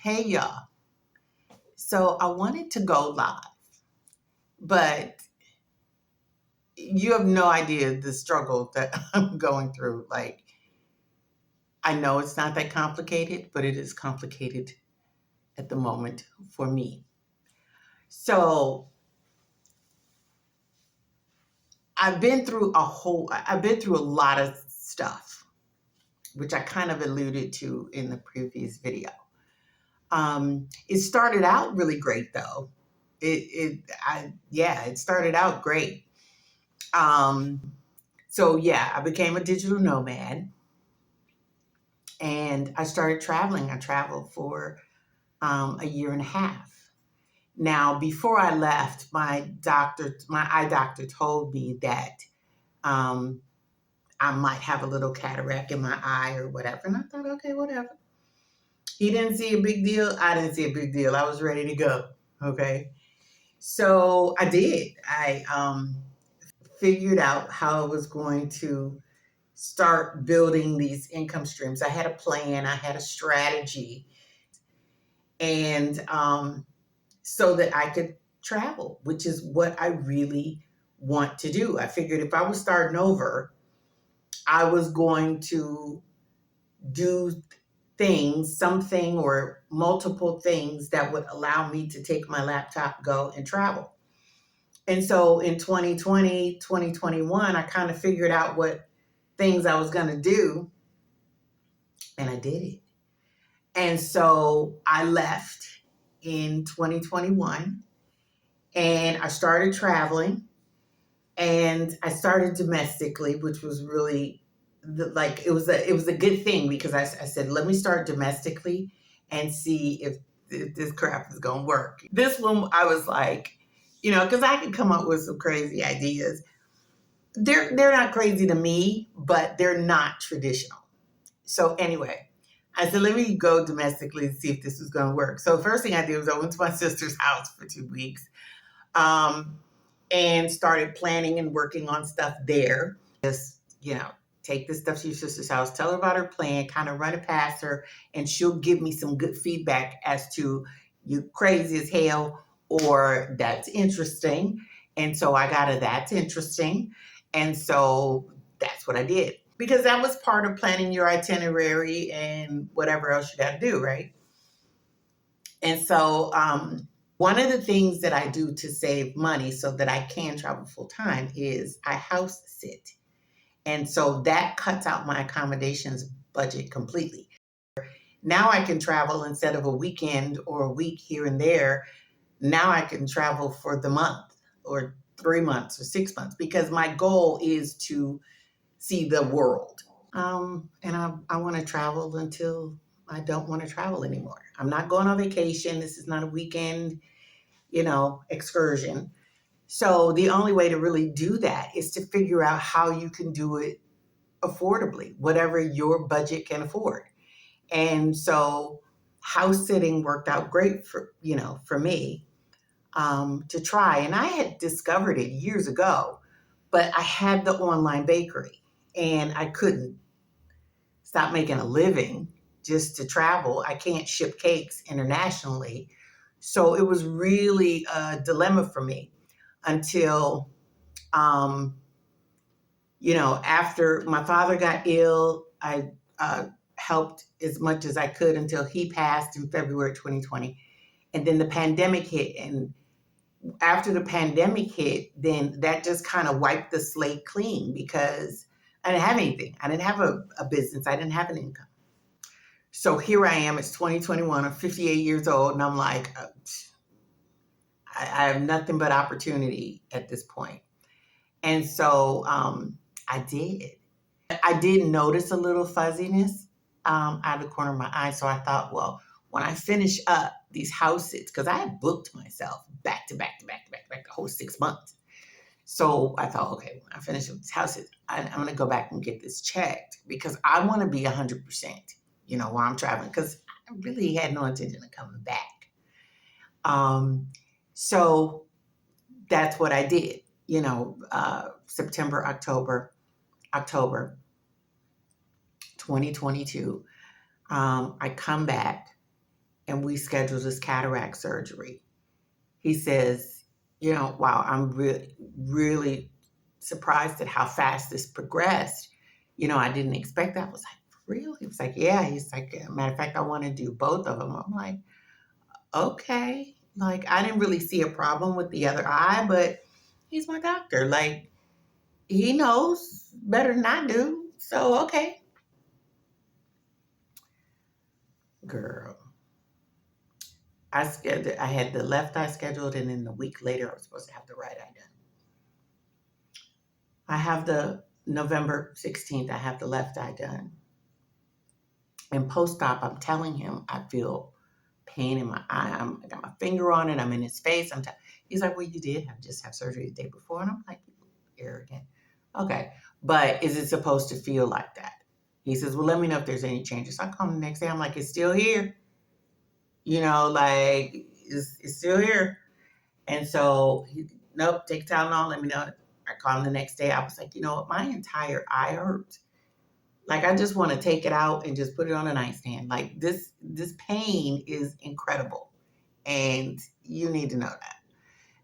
Hey y'all. So I wanted to go live, but you have no idea the struggle that I'm going through. Like, I know it's not that complicated, but it is complicated at the moment for me. So I've been through a lot of stuff, which I kind of alluded to in the previous video. It started out really great though. It started out great. So yeah, I became a digital nomad and I started traveling. I traveled for a year and a half. Now, before I left, my eye doctor told me that um, I might have a little cataract in my eye or whatever. And I thought, okay, whatever. He didn't see a big deal. I didn't see a big deal. I was ready to go. Okay. So I did. I figured out how I was going to start building these income streams. I had a plan, I had a strategy, and so that I could travel, which is what I really want to do. I figured if I was starting over, I was going to do something or multiple things that would allow me to take my laptop, go and travel. And so in 2020, 2021, I kind of figured out what things I was going to do, and I did it. And so I left in 2021 and I started traveling, and I started domestically, which was really it was a good thing because I said, let me start domestically and see if this crap is going to work. This one, I was like, because I could come up with some crazy ideas. They're not crazy to me, but they're not traditional. So anyway, I said, let me go domestically and see if this was going to work. So first thing I did was I went to my sister's house for 2 weeks and started planning and working on stuff there. Just, take this stuff to your sister's house, tell her about her plan, kind of run it past her, and she'll give me some good feedback as to you crazy as hell or that's interesting. And so I got a that's interesting. And so that's what I did, because that was part of planning your itinerary and whatever else you got to do, right? And so one of the things that I do to save money so that I can travel full time is I house sit. And so that cuts out my accommodations budget completely. Now I can travel instead of a weekend or a week here and there. Now I can travel for the month or 3 months or 6 months, because my goal is to see the world. And I want to travel until I don't want to travel anymore. I'm not going on vacation. This is not a weekend, excursion. So the only way to really do that is to figure out how you can do it affordably, whatever your budget can afford. And so house sitting worked out great for me to try. And I had discovered it years ago, but I had the online bakery and I couldn't stop making a living just to travel. I can't ship cakes internationally. So it was really a dilemma for me until, after my father got ill, I helped as much as I could until he passed in February 2020. And then the pandemic hit. And after the pandemic hit, then that just kind of wiped the slate clean because I didn't have anything. I didn't have a business. I didn't have an income. So here I am. It's 2021. I'm 58 years old. And I'm like, I have nothing but opportunity at this point. And so I did. I did notice a little fuzziness out of the corner of my eye. So I thought, well, when I finish up these houses, because I had booked myself back to back the whole 6 months. So I thought, okay, when I finish up these houses, I'm going to go back and get this checked because I want to be 100%, while I'm traveling, because I really had no intention of coming back. So that's what I did, September, October 2022. I come back, and and we scheduled his cataract surgery. He says, wow, I'm really, really surprised at how fast this progressed. I didn't expect that. I was like, really? He was like, yeah. He's like, matter of fact, I want to do both of them. I'm like, okay. Like, I didn't really see a problem with the other eye, but he's my doctor. Like, he knows better than I do. So, okay. Girl. I had the left eye scheduled, and then a week later, I was supposed to have the right eye done. I have the November 16th, I have the left eye done. And post-op, I'm telling him I feel pain in my eye. I got my finger on it. I'm in his face. He's like, well, you did just have surgery the day before. And I'm like, arrogant. Okay. But is it supposed to feel like that? He says, well, let me know if there's any changes. So I call him the next day. I'm like, it's still here. Like, it's still here. And so, nope, take Tylenol, let me know. I call him the next day. I was like, you know what? My entire eye hurts. Like, I just want to take it out and just put it on a nightstand. Like, this pain is incredible. And you need to know that.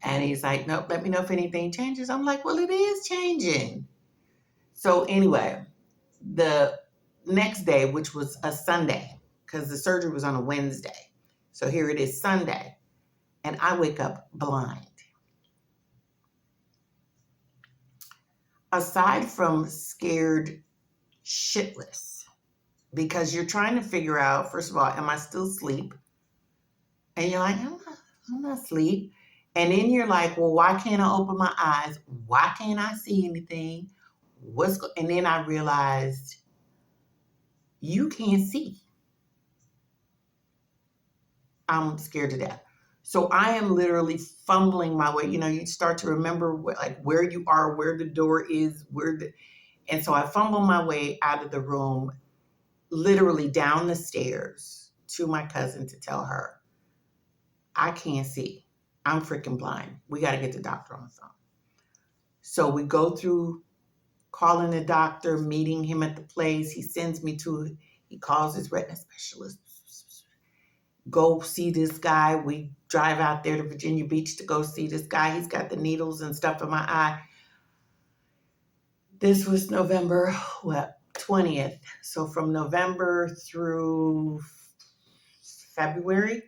And he's like, nope, let me know if anything changes. I'm like, well, it is changing. So anyway, the next day, which was a Sunday, because the surgery was on a Wednesday. So here it is Sunday. And I wake up blind. Aside from scared shitless, because you're trying to figure out, first of all, am I still asleep? And you're like, I'm not asleep. And then you're like, well, why can't I open my eyes? Why can't I see anything? And then I realized you can't see. I'm scared to death. So I am literally fumbling my way. You start to remember where you are, where the door is, and so I fumble my way out of the room, literally down the stairs to my cousin to tell her, I can't see. I'm freaking blind. We got to get the doctor on the phone. So we go through calling the doctor, meeting him at the place. He calls his retina specialist. Go see this guy. We drive out there to Virginia Beach to go see this guy. He's got the needles and stuff in my eye. This was November 20th. So from November through February,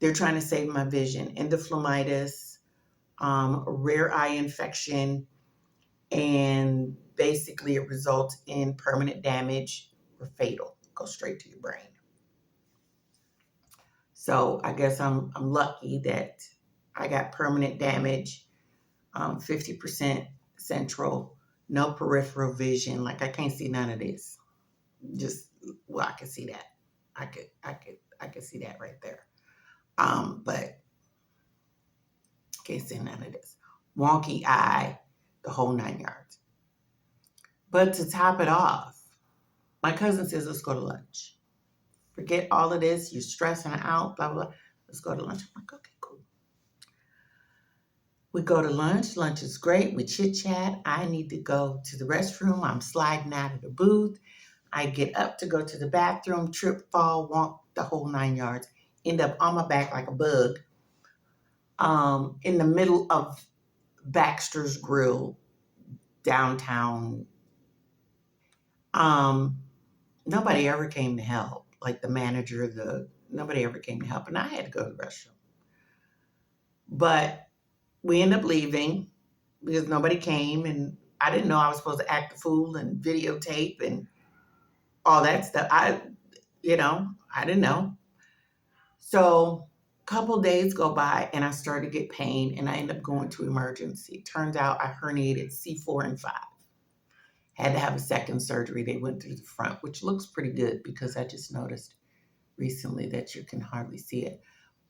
they're trying to save my vision. Endophthalmitis, rare eye infection, and basically it results in permanent damage or fatal. Go straight to your brain. So I guess I'm lucky that I got permanent damage, 50% central, no peripheral vision. Like, I can't see none of this. I can see that. I could see that right there. But can't see none of this. Wonky eye, the whole 9 yards. But to top it off, my cousin says, let's go to lunch. Forget all of this. You're stressing out, blah, blah, blah. Let's go to lunch. I'm like, okay, cool. We go to lunch. Lunch is great. We chit chat. I need to go to the restroom. I'm sliding out of the booth. I get up to go to the bathroom, trip, fall, walk the whole 9 yards, end up on my back like a bug, in the middle of Baxter's Grill, downtown. Nobody ever came to help. Like the manager, nobody ever came to help. And I had to go to the restroom. But we ended up leaving because nobody came. And I didn't know I was supposed to act the fool and videotape and all that stuff. I didn't know. So a couple days go by and I started to get pain and I ended up going to emergency. Turns out I herniated C4 and 5. Had to have a second surgery. They went through the front, which looks pretty good because I just noticed recently that you can hardly see it.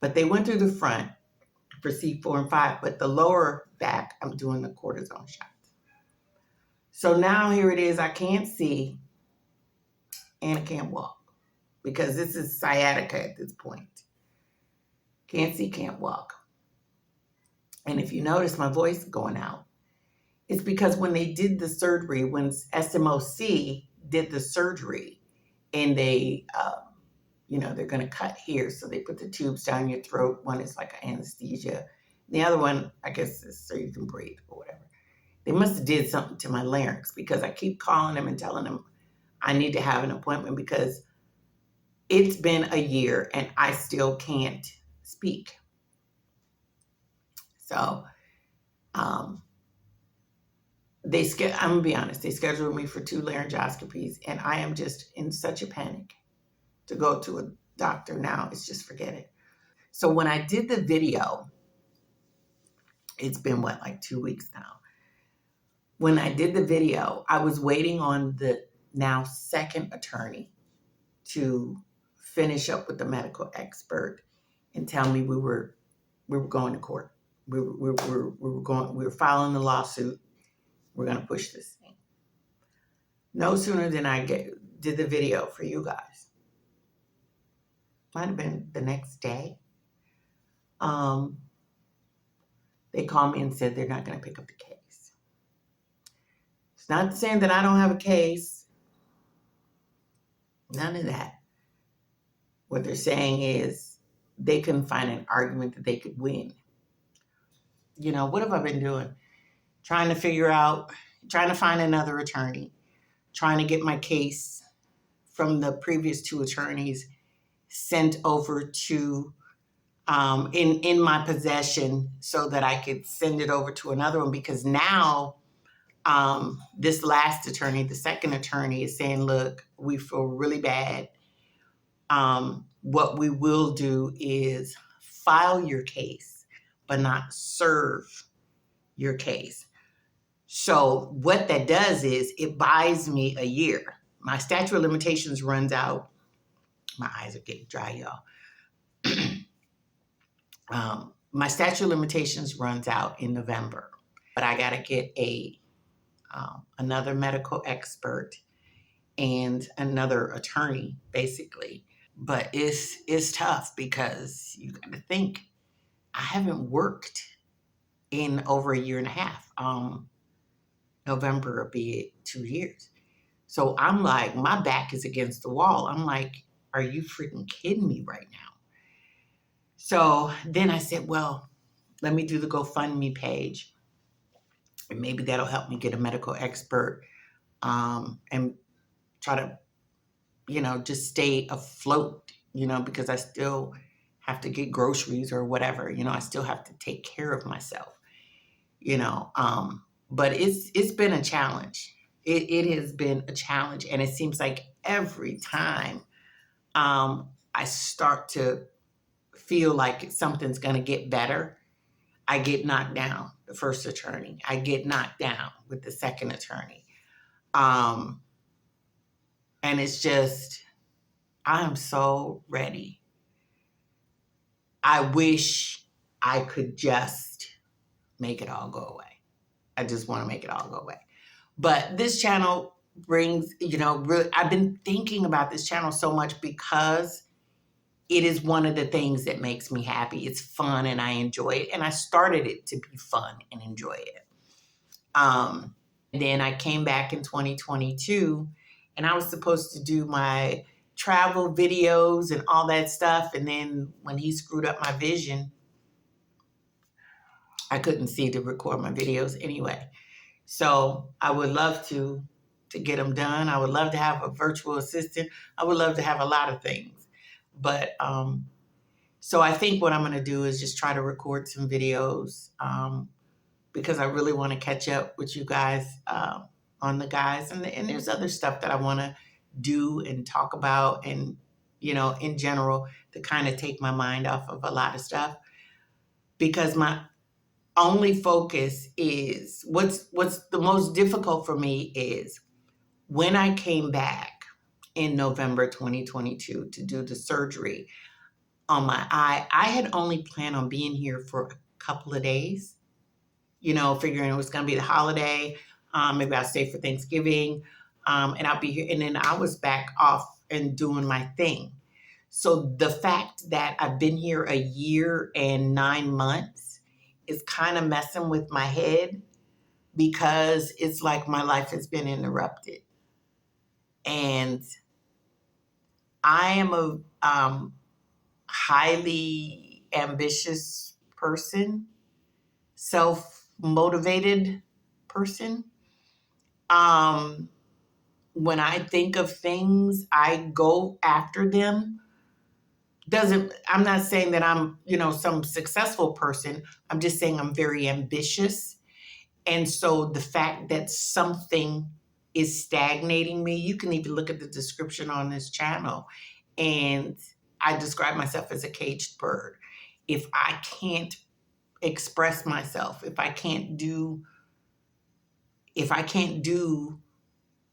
But they went through the front for C4 and 5, but the lower back, I'm doing the cortisone shots. So now here it is. I can't see and I can't walk because this is sciatica at this point. Can't see, can't walk. And if you notice my voice going out, it's because when they did the surgery, when SMOC did the surgery and they, they're going to cut here. So they put the tubes down your throat. One is like anesthesia. The other one, I guess, is so you can breathe or whatever. They must have did something to my larynx because I keep calling them and telling them I need to have an appointment because it's been a year and I still can't speak. So I'm gonna be honest, they scheduled me for 2 laryngoscopies and I am just in such a panic to go to a doctor now. It's just forget it. So when I did the video, it's been like 2 weeks now. When I did the video, I was waiting on the now second attorney to finish up with the medical expert and tell me we were going to court. We were filing the lawsuit. We're going to push this thing. No sooner than I did the video for you guys. Might have been the next day. They called me and said they're not going to pick up the case. It's not saying that I don't have a case. None of that. What they're saying is they couldn't find an argument that they could win. What have I been doing? Trying to find another attorney, trying to get my case from the previous 2 attorneys sent over to in my possession so that I could send it over to another one, because now this last attorney, the second attorney, is saying, look, we feel really bad. What we will do is file your case, but not serve your case. So what that does is it buys me a year. My statute of limitations runs out. My eyes are getting dry, y'all. My statute of limitations runs out in November, but I got to get another medical expert and another attorney, basically. But it's tough because you got to think, I haven't worked in over a year and a half. November will be 2 years. So I'm like, my back is against the wall. I'm like, are you freaking kidding me right now? So then I said, well, let me do the GoFundMe page. And maybe that'll help me get a medical expert and try to, just stay afloat, because I still have to get groceries or whatever. I still have to take care of myself, but it's been a challenge. It has been a challenge. And it seems like every time I start to feel like something's going to get better, I get knocked down. The first attorney, I get knocked down with the second attorney. And it's just, I am so ready. I wish I could just make it all go away. I just want to make it all go away. But this channel brings, really, I've been thinking about this channel so much because it is one of the things that makes me happy. It's fun and I enjoy it. And I started it to be fun and enjoy it. And then I came back in 2022 and I was supposed to do my travel videos and all that stuff. And then when he screwed up my vision, I couldn't see to record my videos anyway. So I would love to get them done. I would love to have a virtual assistant. I would love to have a lot of things. But so I think what I'm going to do is just try to record some videos because I really want to catch up with you guys on the guys. And there's other stuff that I want to do and talk about and, in general, to kind of take my mind off of a lot of stuff. Because my only focus is what's the most difficult for me is when I came back in November 2022 to do the surgery on my eye, I had only planned on being here for a couple of days, figuring it was going to be the holiday. Maybe I'll stay for Thanksgiving and I'll be here. And then I was back off and doing my thing. So the fact that I've been here a year and 9 months is kind of messing with my head because it's like my life has been interrupted. And I am a highly ambitious person, self-motivated person. Um, when I think of things, I go after them. I'm not saying that I'm, some successful person. I'm just saying I'm very ambitious. And so the fact that something is stagnating me, you can even look at the description on this channel. And I describe myself as a caged bird. If I can't express myself, if I can't do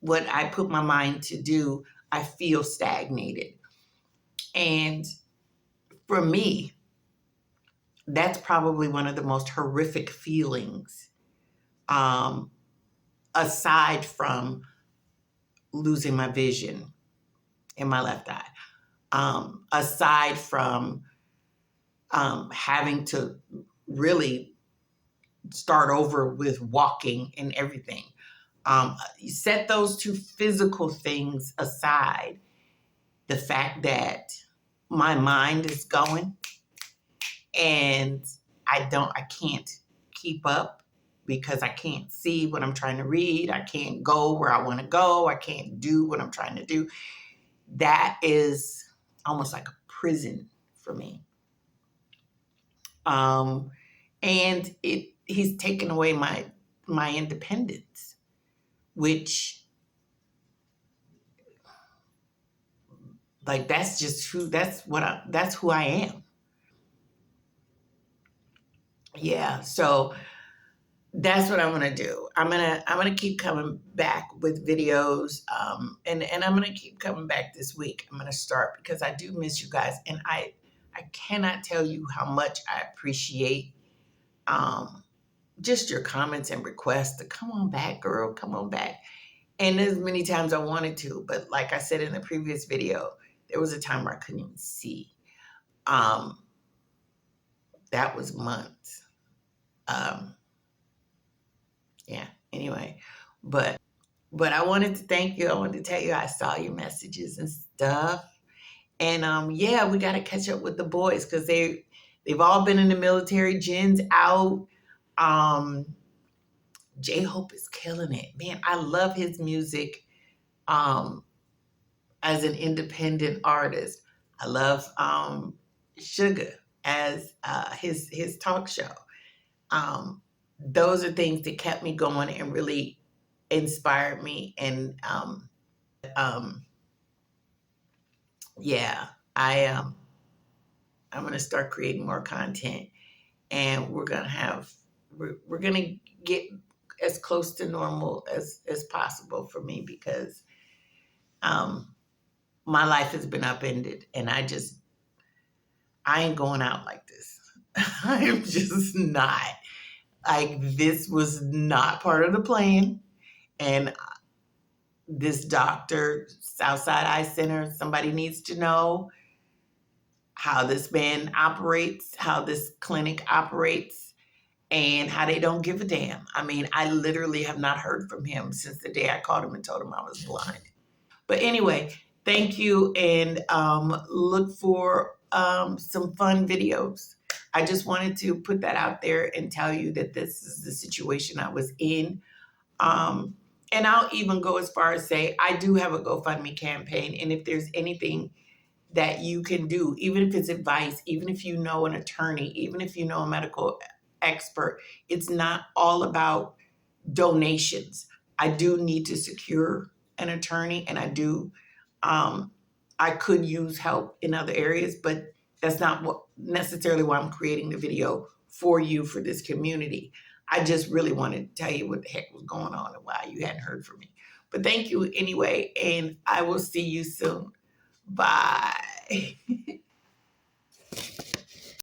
what I put my mind to do, I feel stagnated. And for me, that's probably one of the most horrific feelings, um, aside from losing my vision in my left eye, aside from having to really start over with walking and everything. You set those two physical things aside, the fact that my mind is going and I can't keep up because I can't see what I'm trying to read. I can't go where I want to go. I can't do what I'm trying to do. That is almost like a prison for me. And he's taken away my independence, which, like, that's who I am. Yeah. So that's what I'm gonna do. I'm gonna keep coming back with videos, and I'm gonna keep coming back this week. I'm gonna start because I do miss you guys, and I cannot tell you how much I appreciate just your comments and requests to come on back, girl, come on back. And as many times I wanted to, but like I said in the previous video, there was a time where I couldn't even see. That was months. Yeah. Anyway, but I wanted to thank you. I wanted to tell you I saw your messages and stuff. And yeah, we got to catch up with the boys because they've all been in the military. Jen's out. J Hope is killing it, man. I love his music. As an independent artist, I love Sugar as his talk show. Those are things that kept me going and really inspired me. And yeah, I'm gonna start creating more content, and we're gonna get as close to normal as possible for me because my life has been upended, and I ain't going out like this. I am just not. Like, this was not part of the plan. And this doctor, Southside Eye Center, somebody needs to know how this man operates, how this clinic operates, and how they don't give a damn. I mean, I literally have not heard from him since the day I called him and told him I was blind. But anyway, thank you, and look for some fun videos. I just wanted to put that out there and tell you that this is the situation I was in. And I'll even go as far as say, I do have a GoFundMe campaign. And if there's anything that you can do, even if it's advice, even if you know an attorney, even if you know a medical expert, it's not all about donations. I do need to secure an attorney, and I could use help in other areas, but that's not necessarily why I'm creating the video for you, for this community. I just really wanted to tell you what the heck was going on and why you hadn't heard from me. But thank you anyway, and I will see you soon. Bye.